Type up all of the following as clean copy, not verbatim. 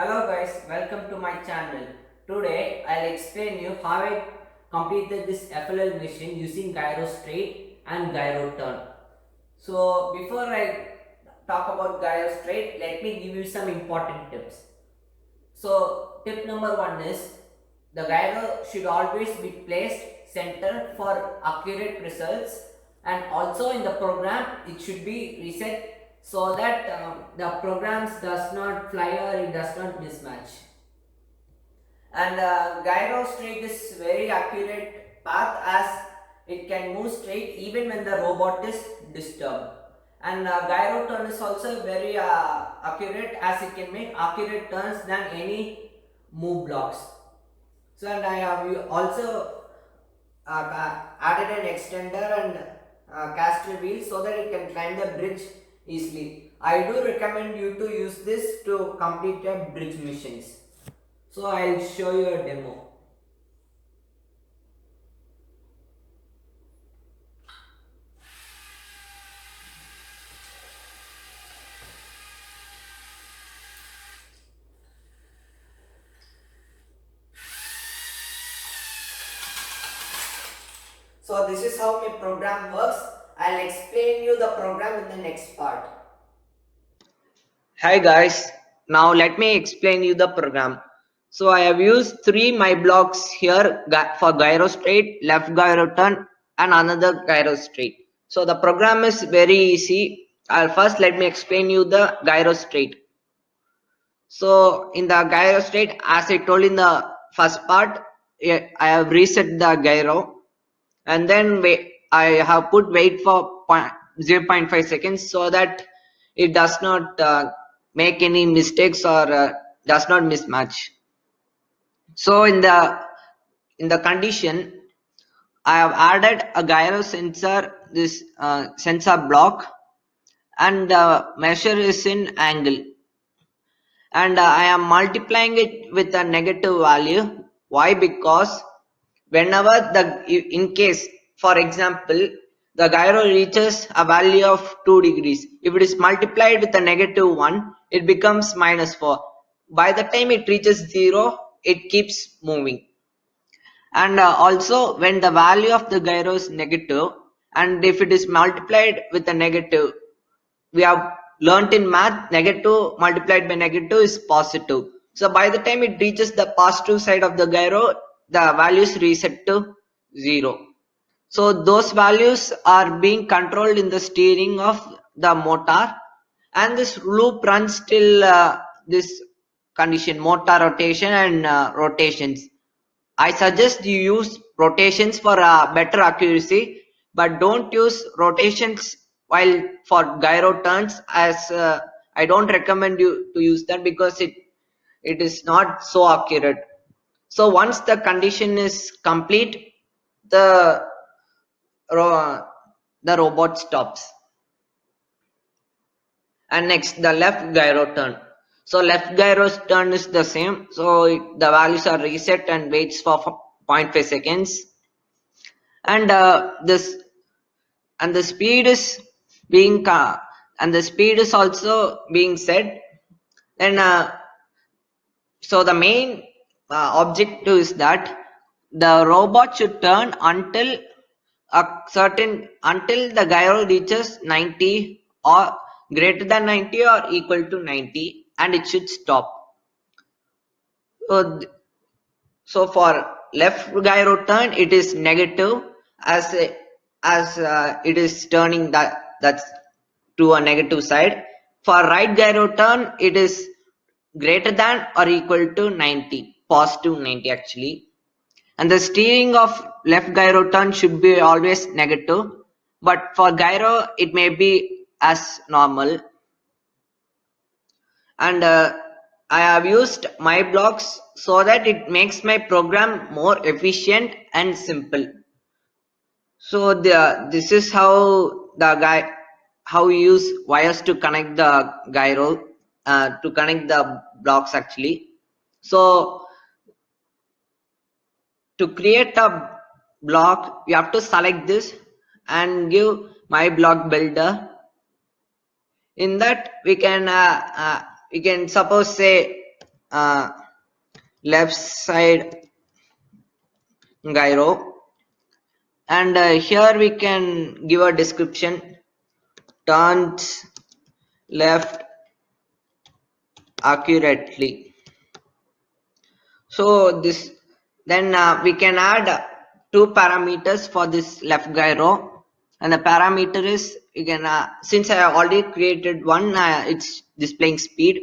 Hello guys, welcome to my channel. Today I'll explain you how I completed this FLL mission using gyro straight and gyro turn. So before I talk about gyro straight, let me give you some important tips. So tip number one is the gyro should always be placed center for accurate results, and also in the program it should be reset so that the programs does not fly or it does not mismatch. And gyro straight is very accurate path as it can move straight even when the robot is disturbed. And gyro turn is also very accurate as it can make accurate turns than any move blocks. So and I have also added an extender and caster wheel so that it can climb the bridge easily. I do recommend you to use this to complete your bridge missions. So I'll show you a demo. So this is how my program works. I'll explain you the program in the next part. Hi guys, now let me explain you the program. So I have used three my blocks here for gyro straight, left gyro turn and another gyro straight. So the program is very easy. First let me explain you the gyro straight. So in the gyro straight, as I told in the first part, I have reset the gyro and then I have put wait for 0.5 seconds so that it does not make any mistakes or does not mismatch. So in the condition, I have added a gyro sensor, this sensor block, and the measure is in angle, and I am multiplying it with a negative value. Why? Because whenever in case, for example, the gyro reaches a value of 2 degrees, if it is multiplied with a negative 1, it becomes -4. By the time it reaches 0, it keeps moving. And also when the value of the gyro is negative, and if it is multiplied with a negative, we have learnt in math, negative multiplied by negative is positive. So by the time it reaches the positive side of the gyro, the values reset to 0. So those values are being controlled in the steering of the motor, and this loop runs till this condition, motor rotation and rotations. I suggest you use rotations for better accuracy, but don't use rotations while for gyro turns, as I don't recommend you to use that because it is not so accurate. So once the condition is complete, the ro- the robot stops. And next, the left gyro turn. So left gyro turn is the same. So the values are reset and waits for 0.5 seconds. And this and the speed is being and the speed is also being set. Then so the main objective is that the robot should turn until the gyro reaches 90 or greater than 90 or equal to 90, and it should stop. So, so for left gyro turn, it is negative as it is turning that's to a negative side. For right gyro turn, it is greater than or equal to 90, positive 90 actually. And the steering of left gyro turn should be always negative, but for gyro it may be as normal. And I have used my blocks so that it makes my program more efficient and simple. So this is how we use wires to connect the gyro to connect the blocks actually. So to create a block, you have to select this and give my block builder. In that we can suppose say left side gyro, and here we can give a description: turns left accurately. So this, then we can add two parameters for this left gyro, and the parameter is, you can since I have already created one, it's displaying speed,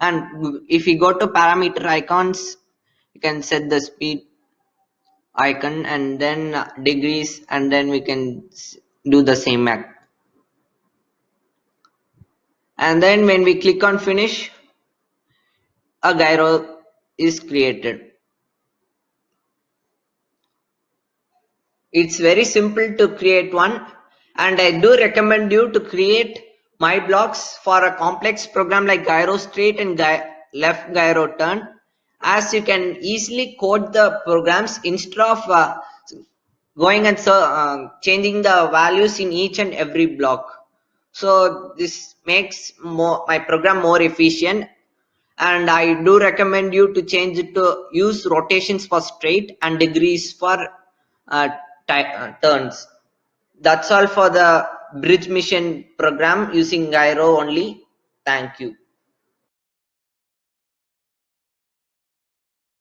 and if you go to parameter icons, you can set the speed icon and then degrees, and then we can do the same act. And then when we click on finish, a gyro is created. It's very simple to create one, and I do recommend you to create my blocks for a complex program like gyro straight and left gyro turn, as you can easily code the programs instead of going and changing the values in each and every block. So this makes my program more efficient, and I do recommend you to change it to use rotations for straight and degrees for uh, turns. That's all for the bridge mission program using gyro only. Thank you.